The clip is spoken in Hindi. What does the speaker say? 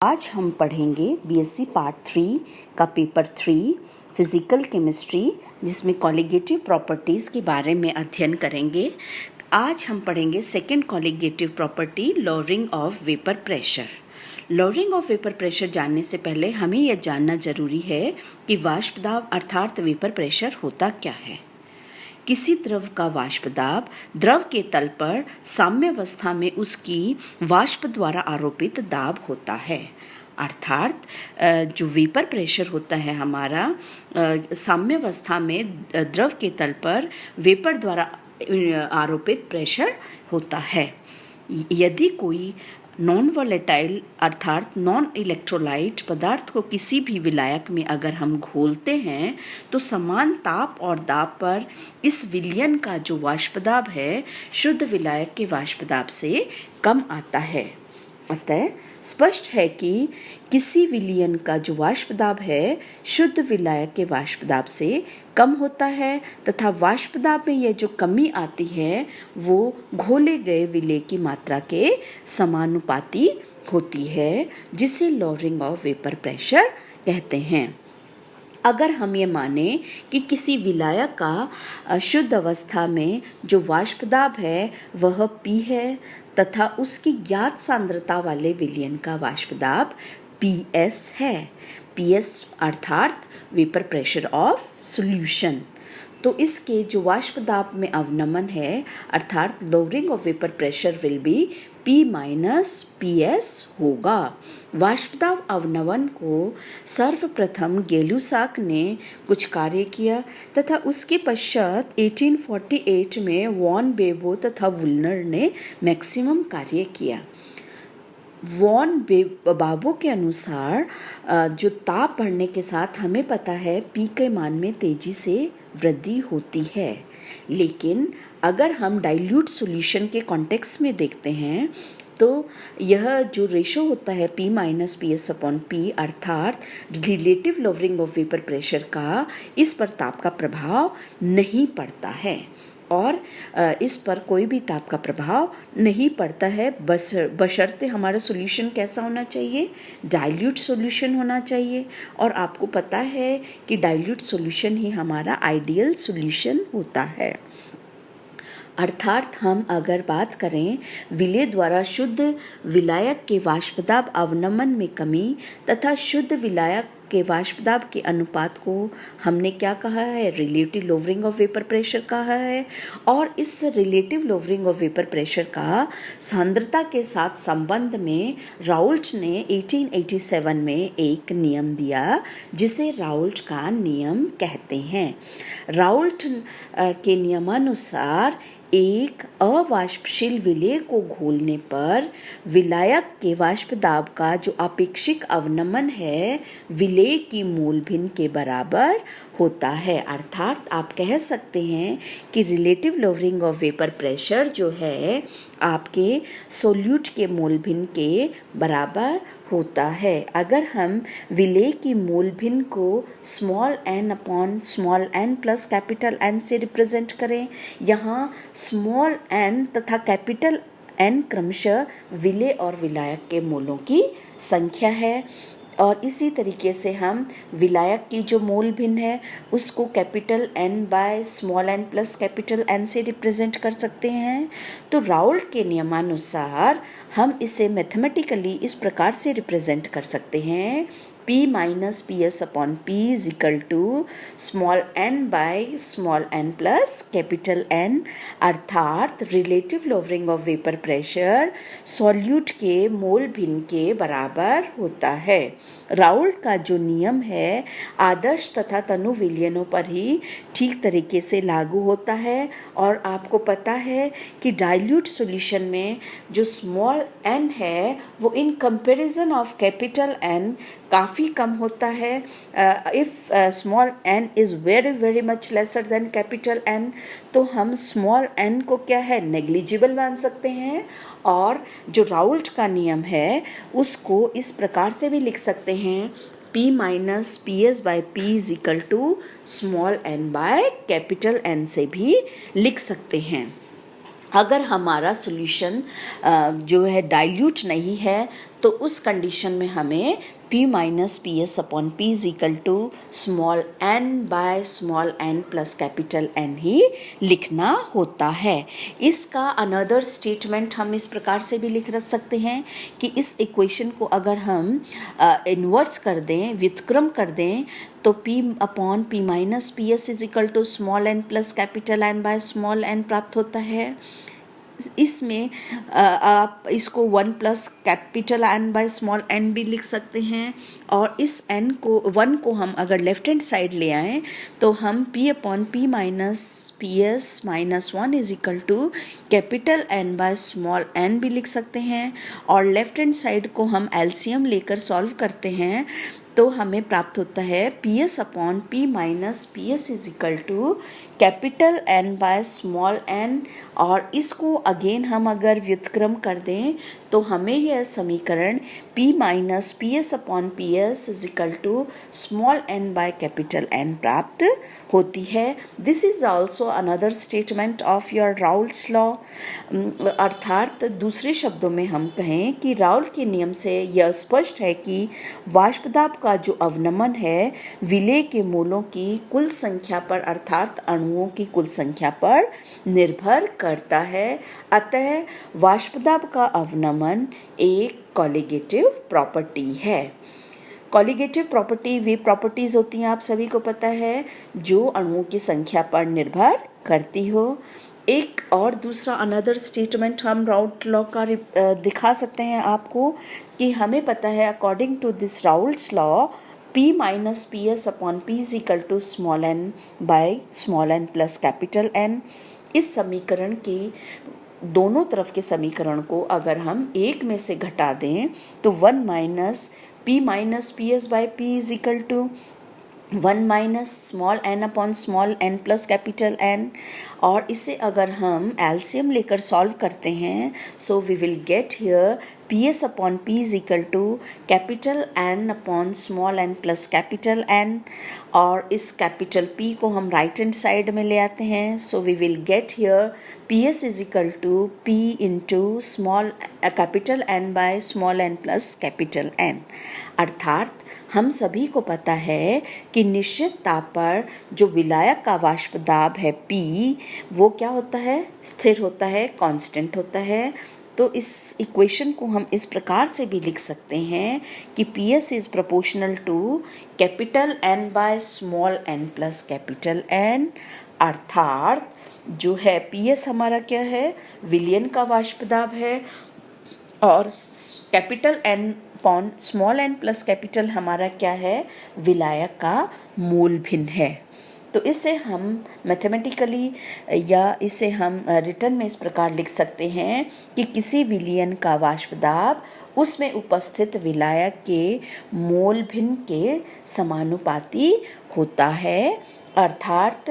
आज हम पढ़ेंगे बीएससी पार्ट 3 का पेपर 3 फिज़िकल केमिस्ट्री, जिसमें कॉलिगेटिव प्रॉपर्टीज़ के बारे में अध्ययन करेंगे। आज हम पढ़ेंगे second colligative property, lowering of vapour pressure. Lowering of vapour pressure जानने से पहले हमें यह जानना जरूरी है कि वाष्प दाब अर्थात वेपर प्रेशर होता क्या है। किसी द्रव का वाष्प दाब द्रव के तल पर साम्यावस्था में उसकी वाष्प द्वारा आरोपित दाब होता है। अर्थात जो वेपर प्रेशर होता है हमारा साम्यावस्था में द्रव के तल पर वेपर द्वारा आरोपित प्रेशर होता है। यदि कोई नॉन वॉलेटाइल अर्थात नॉन इलेक्ट्रोलाइट पदार्थ को किसी भी विलायक में अगर हम घोलते हैं तो समान ताप और दाब पर इस विलयन का जो वाष्प दाब है शुद्ध विलायक के वाष्प दाब से कम आता है। अतः स्पष्ट है कि किसी विलयन का जो वाष्प दाब है शुद्ध विलायक के वाष्प दाब से कम होता है तथा वाष्प दाब में यह जो कमी आती है वो घोले गए विलेय की मात्रा के समानुपाती होती है, जिसे लोअरिंग ऑफ वेपर प्रेशर कहते हैं। अगर हम ये माने कि किसी विलायक का शुद्ध अवस्था में जो वाष्प दाब है वह P है तथा उसकी ज्ञात सांद्रता वाले विलयन का वाष्प दाब PS है। PS अर्थात वेपर प्रेशर ऑफ सॉल्यूशन। तो इसके जो वाष्प दाब में अवनमन है अर्थात lowering of vapour pressure will be P minus PS होगा। वाष्प दाब अवनमन को सर्वप्रथम गेलुसाक ने कुछ कार्य किया तथा उसके पश्चात 1848 में वॉन बेबो तथा वुलनर ने मैक्सिमम कार्य किया। वॉन बाबो के अनुसार जो ताप बढ़ने के साथ हमें पता है P के मान में तेजी से वृद्धि होती है, लेकिन अगर हम डाइल्यूट सॉल्यूशन के कॉन्टेक्स्ट में देखते हैं तो यह जो रेशो होता है P minus PS upon P अर्थात relative lowering of vapour pressure का इस पर ताप का प्रभाव नहीं पड़ता है और इस पर कोई भी ताप का प्रभाव नहीं पड़ता है, बशर्ते हमारा सॉल्यूशन कैसा होना चाहिए, डाइल्यूट सॉल्यूशन होना चाहिए। और आपको पता है कि डाइल्यूट सॉल्यूशन ही हमारा आइडियल सॉल्यूशन होता है। अर्थात हम अगर बात करें विलेय द्वारा शुद्ध विलायक के वाष्प दाब अवनमन में कमी तथा शुद्ध विलायक के वाष्प दाब के अनुपात को हमने क्या कहा है, relative lowering of vapour pressure कहा है। और इस relative lowering of vapour pressure का सांद्रता के साथ संबंध में राउल्ट ने 1887 में एक नियम दिया जिसे राउल्ट का नियम कहते हैं। राउल्ट के नियमानुसार एक अवाष्पशील विलेय को घोलने पर विलायक के वाष्प दाब का जो अपेक्षित अवनमन है विलेय की मूल भिन्न के बराबर होता है। अर्थात आप कह सकते हैं कि relative lowering of vapour pressure जो है आपके सोल्यूट के मोल भिन्न के बराबर होता है। अगर हम विलेय की मोल भिन्न को small n upon small n plus capital N से रिप्रेजेंट करें, यहाँ स्मॉल n तथा कैपिटल N क्रमशः विलेय और विलायक के मोलों की संख्या है। और इसी तरीके से हम विलायक की जो मोल भिन्न है उसको capital N by small n plus capital N से रिप्रेजेंट कर सकते हैं। तो राउल्ट के नियमानुसार हम इसे मैथमेटिकली इस प्रकार से रिप्रेजेंट कर सकते हैं, P minus PS upon P is equal to small n by small n plus capital N। अर्थात relative lowering of vapour pressure solute के मोल भिन्न के बराबर होता है। राउल्ट का जो नियम है आदर्श तथा तनु विलयनों पर ही ठीक तरीके से लागू होता है। और आपको पता है कि डाइल्यूट सॉल्यूशन में जो स्मॉल n है वो in comparison of capital N काफ़ी कम होता है। If small n is very very much lesser than capital N तो हम स्मॉल n को क्या है, नेग्लिजिबल मान सकते हैं। और जो राउल्ट का नियम है उसको इस प्रकार से भी लिख सकते हैं, P minus PS by P is equal to small n by capital N से भी लिख सकते हैं। अगर हमारा सॉल्यूशन जो है डाइल्यूट नहीं है तो उस कंडीशन में हमें P minus P S upon P is equal to small n by small n plus capital N ही लिखना होता है। इसका अनदर स्टेटमेंट हम इस प्रकार से भी लिख सकते हैं कि इस इक्वेशन को अगर हम इन्वर्स कर दें, व्युत्क्रम कर दें, तो P upon P minus P S is equal to small n plus capital N by small n प्राप्त होता है। इसमें आप इसको 1 plus capital N by small n भी लिख सकते हैं, और इस n को 1 को हम अगर लेफ्ट हैंड साइड ले आएँ तो हम P upon P minus P S minus 1 is equal to capital N by small n भी लिख सकते हैं, और लेफ्ट हैंड साइड को हम एलसीएम लेकर सॉल्व करते हैं तो हमें प्राप्त होता है P S upon P minus P S is equal to capital N by small n, और इसको अगेन हम अगर व्युत्क्रम कर दें तो हमें यह समीकरण P minus P S upon P S is equal to small n by capital N प्राप्त होती है। This is also another statement of your Raoult's law. अर्थात दूसरे शब्दों में हम कहें कि राउल के नियम से यह स्पष्ट है कि वाष्पदाब का जो अवनमन है विलेय के मोलों की कुल संख्या पर अर्थात अणुओं की कुल संख्या पर निर्भर करता है। अतः वाष्पदाब का अवनमन एक कॉलिगेटिव प्रॉपर्टी है। कॉलिगेटिव प्रॉपर्टी वे प्रॉपर्टीज होती हैं, आप सभी को पता है, जो अणुओं की संख्या पर निर्भर करती हो। एक और दूसरा अनदर स्टेटमेंट हम राउल्ट लॉ का दिखा सकते हैं आपको कि हमें पता है according to this Raoult's law P minus P S upon P is equal to small n by small n plus capital N। इस समीकरण के दोनों तरफ के समीकरण को अगर हम एक में से घटा दें तो 1 minus P minus P S by P is equal to 1 minus small n upon small n plus capital N, और इसे अगर हम एलसीएम लेकर सॉल्व करते हैं so we will get here P S upon P is equal to capital N upon small n plus capital N, और इस कैपिटल P को हम राइट हैंड साइड में ले आते हैं so we will get here P S is equal to P into small capital N by small n plus capital N। अर्थात हम सभी को पता है कि निश्चित ताप पर जो विलायक का वाष्प दाब है P, वो क्या होता है, स्थिर होता है, कांस्टेंट होता है। तो इस इक्वेशन को हम इस प्रकार से भी लिख सकते हैं कि P S is proportional to capital N by small n plus capital N। अर्थात जो है पी एस हमारा क्या है, विलयन का वाष्प दाब है, और capital N upon small n plus capital हमारा क्या है, विलायक का मूल भिन्न है। तो इसे हम मैथमेटिकली या इसे हम रिटर्न में इस प्रकार लिख सकते हैं कि किसी विलयन का वाष्प दाब उसमें उपस्थित विलायक के मोल भिन्न के समानुपाती होता है। अर्थात